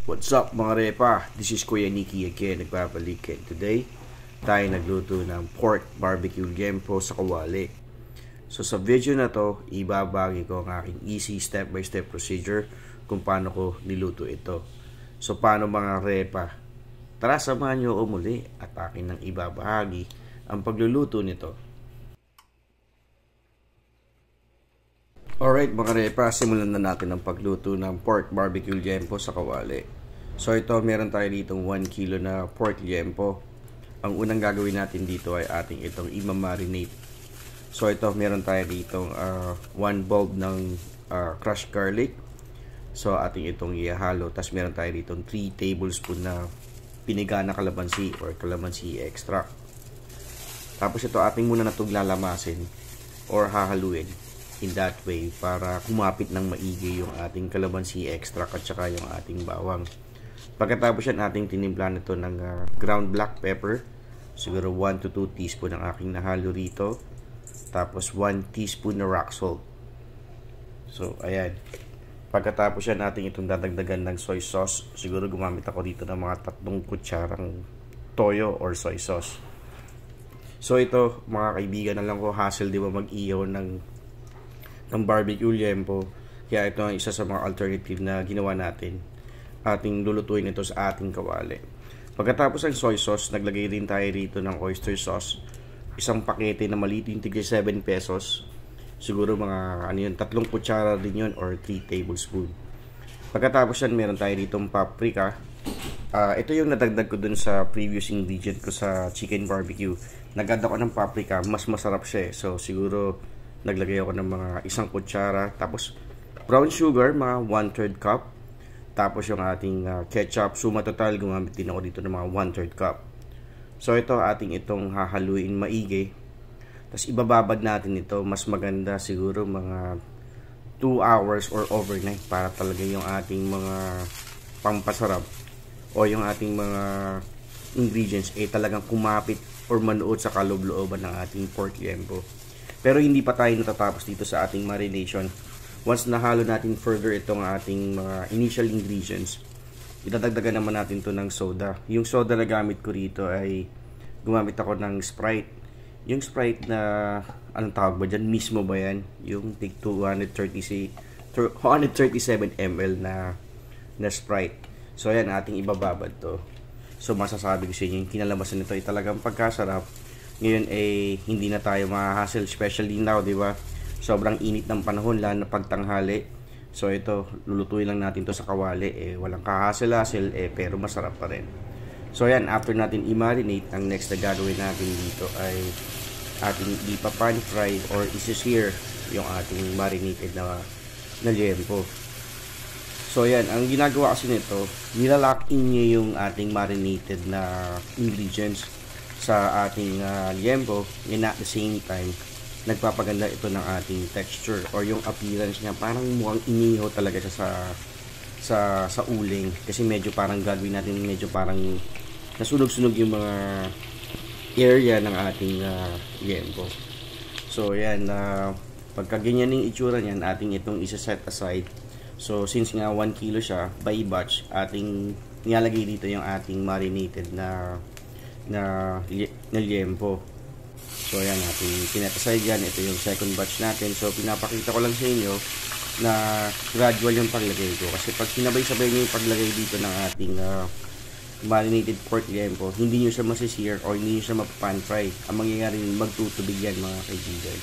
What's up mga repa? This is Kuya Nikki again, nagbabalik. And today, tayo nagluto ng pork barbecue liempo sa kawali. So sa video na to, ibabagi ko ang aking easy step-by-step procedure kung paano ko niluto ito. So paano mga repa? Tara samahan nyo muli at akin nang ibabahagi ang pagluluto nito. Alright mga repa, simulan na natin ang pagluto ng pork barbecue liempo sa kawali. So ito, meron tayo dito 1 kilo na pork liempo. Ang unang gagawin natin dito ay ating itong i-marinate. So ito, meron tayo dito 1 bulb ng crushed garlic. So ating itong ihalo. Tapos meron tayo dito 3 tablespoon na piniga na kalamansi or kalamansi extract. Tapos ito ating muna natuglalamasin or hahaluin in that way para kumapit ng maigi yung ating kalamansi extract at saka yung ating bawang. Pagkatapos yan, ating tinimplan ito ng ground black pepper. Siguro 1 to 2 teaspoon ang aking nahalo rito. Tapos 1 teaspoon na rock salt. So ayan. Pagkatapos yan, ating itong dadagdagan ng soy sauce. Siguro gumamit ako dito ng mga 3 kutsarang toyo or soy sauce. So ito mga kaibigan, na lang ko hassle di ba mag-ihaw ng barbecue liempo. Kaya ito ang isa sa mga alternative na ginawa natin. Ating lulutuin ito sa ating kawali. Pagkatapos ng soy sauce, naglagay din tayo rito ng oyster sauce. Isang pakete na maliit, yung tigil 7 pesos. Siguro mga 3 kutsara din yun or 3 tablespoon. Pagkatapos yan, meron tayo ditong paprika. Ito yung nadagdag ko dun sa previous ingredient ko sa chicken barbecue. Nag-add ako ng paprika, mas masarap siya eh. So siguro naglagay ako ng mga 1 kutsara. Tapos brown sugar, mga 1/3 cup. Tapos yung ating ketchup, suma total gumamit din ako dito ng mga 1/3 cup. So ito ating itong hahaluin maigi. Tapos ibababad natin ito, mas maganda siguro mga 2 hours or overnight para talaga yung ating mga pampasarap o yung ating mga ingredients talagang kumapit or manuot sa kaloob-looban ng ating pork liempo. Pero hindi pa tayo natatapos dito sa ating marination. Once nahalo natin further itong ating mga initial ingredients, idadagdagan naman natin to ng soda. Yung soda na gamit ko rito ay gumamit ako ng Sprite. Yung Sprite na, anong tawag ba dyan? Mismo ba yan? Yung tig 137 ml na Sprite. So ayan, ating ibababad to. So masasabi ko sa inyo, yung kinalabasan nito ay talagang pagkasarap. Ngayon hindi na tayo ma-hassle, especially now, di ba? Sobrang init ng panahon, lalo na pagtanghali. So ito, lulutuin lang natin to sa kawali. Walang kahassle-hassle, pero masarap pa rin. So ayan, after natin i-marinate, ang next na gagawin natin dito ay ating ipa-pan fry or isi-sear yung ating marinated na liempo. So ayan, ang ginagawa kasi nito, nilalock in niya yung ating marinated na ingredients sa ating liempo, and at the same time nagpapaganda ito ng ating texture or yung appearance niya. Parang mukhang inihaw talaga siya sa uling, kasi medyo parang gagawin natin, medyo parang nasunog-sunog yung mga area ng ating liempo. So yan, pagka ganyan yung itsura niyan, ating itong isa-set aside. So since nga 1 kilo siya, by batch, ating nilalagay dito yung ating marinated na liempo. So ayan, ating pinataside yan. Ito yung second batch natin. So pinapakita ko lang sa inyo na gradual yung paglagay ko, kasi pag sinabay-sabay nyo yung paglagay dito ng ating marinated pork liempo, hindi nyo siya masisir o hindi nyo siya mapapan fry. Ang mangyayari, magtutubig yan mga kaibigan.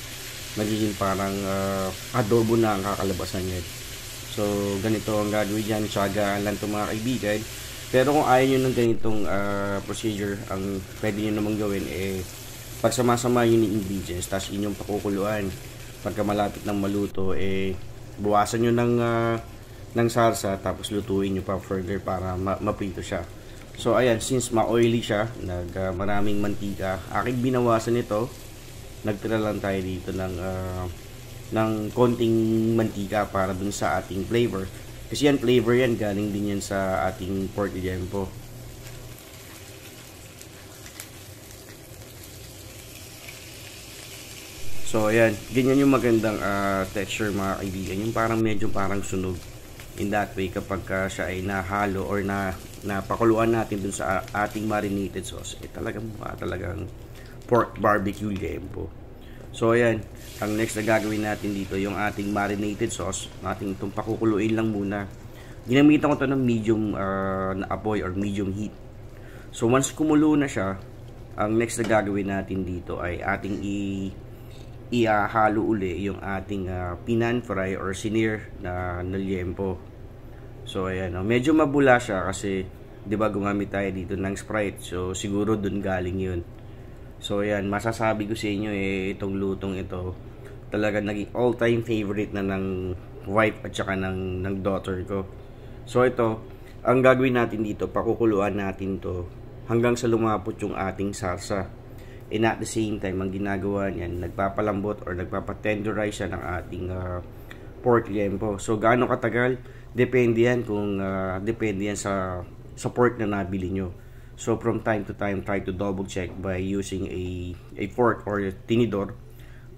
Magiging parang adobo na ang kakalabasan yan. So ganito ang gagawin dyan, tsagaan lang ito mga kaibigan. Pero kung ayaw nyo ng ganitong procedure, ang pwede nyo namang gawin pagsama-sama yun yung ingredients, tapos inyong pakukuluan. Pagka malapit ng maluto, buwasan nyo ng sarsa, tapos lutuin nyo pa further para maprito siya. So ayan, since ma-oily siya, maraming mantika, aking binawasan ito. Nagtira lang tayo dito ng konting mantika para dun sa ating flavor. Kasi yan, flavor yan, galing din yan sa ating pork liempo. So ayan, ganyan yung magandang texture mga kaibigan, yung parang medyo parang sunog. In that way, kapag siya ay nahalo or napakuluan natin dun sa ating marinated sauce, talagang pork barbecue liempo. So ayan, ang next na gagawin natin dito, yung ating marinated sauce, natin itong pakukuluin lang muna. Ginamitan ko to ng medium na apoy or medium heat. So once kumulo na siya, ang next na gagawin natin dito ay ating ihalo uli yung ating pinan fry or sinear na liempo. So ayan, medyo mabula siya kasi 'di ba gumamit tayo dito ng Sprite. So siguro dun galing 'yun. So ayan, masasabi ko sa inyo itong lutong ito talaga naging all-time favorite na ng wife at saka ng daughter ko. So ito, ang gagawin natin dito, pakukuluan natin to hanggang sa lumapot yung ating salsa. And at the same time, ang ginagawa niyan, nagpapalambot or nagpapatenderize siya ng ating pork liempo. So gaano katagal? Depende yan depende yan sa pork na nabili nyo. So from time to time, try to double check by using a fork or tinidor.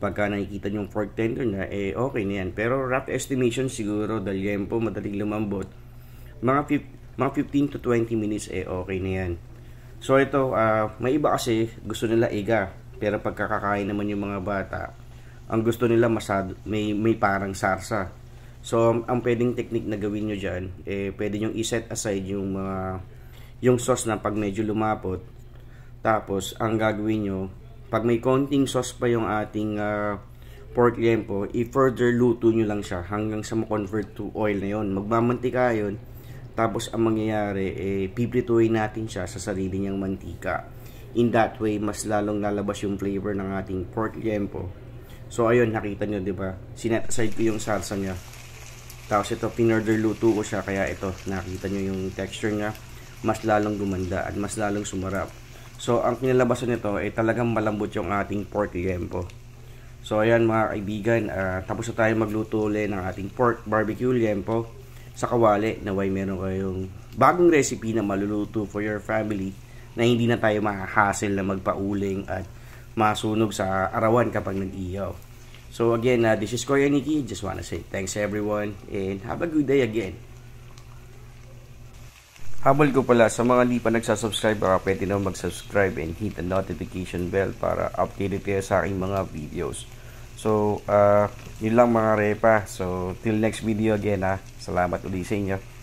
Pagka nakikita nyo yung fork tender na, okay na yan. Pero rough estimation siguro, dahil liempo madaling lumambot, mga 15 to 20 minutes, okay na yan. So ito, may iba kasi gusto nila iga. Pero pagkakakain naman yung mga bata, ang gusto nila may parang sarsa. So ang pwedeng technique na gawin nyo dyan, pwede nyo iset aside yung sauce na pag medyo lumapot. Tapos ang gagawin nyo, pag may konting sauce pa yung ating pork liempo, i-further luto nyo lang siya hanggang sa ma-convert to oil na yon. Magmamantika yun. Tapos ang mangyayari, piprituin natin siya sa sarili niyang mantika. In that way, mas lalong lalabas yung flavor ng ating pork liempo. So ayun, nakita nyo, diba? Sinet aside ko yung salsa niya. Tapos ito, pinurder luto ko siya. Kaya ito, nakita nyo yung texture niya. Mas lalong gumanda at mas lalong sumarap. So ang kinalabasan nito ay talagang malambot yung ating pork liempo. So ayan mga kaibigan, tapos na tayo magluto ulit ng ating pork barbecue liempo sa kawali. Naway meron kayong bagong recipe na maluluto for your family na hindi na tayo mahahassle na magpauling at masunog sa arawan kapag nag-iyaw. So again, this is Kuya Nicky. Just wanna say thanks everyone and have a good day again. Habol ko pala, sa mga hindi pa nagsasubscribe, pwede na mag-subscribe and hit the notification bell para updated kayo sa aking mga videos. So, yun lang mga repa. So, till next video again Salamat ulit sa inyo.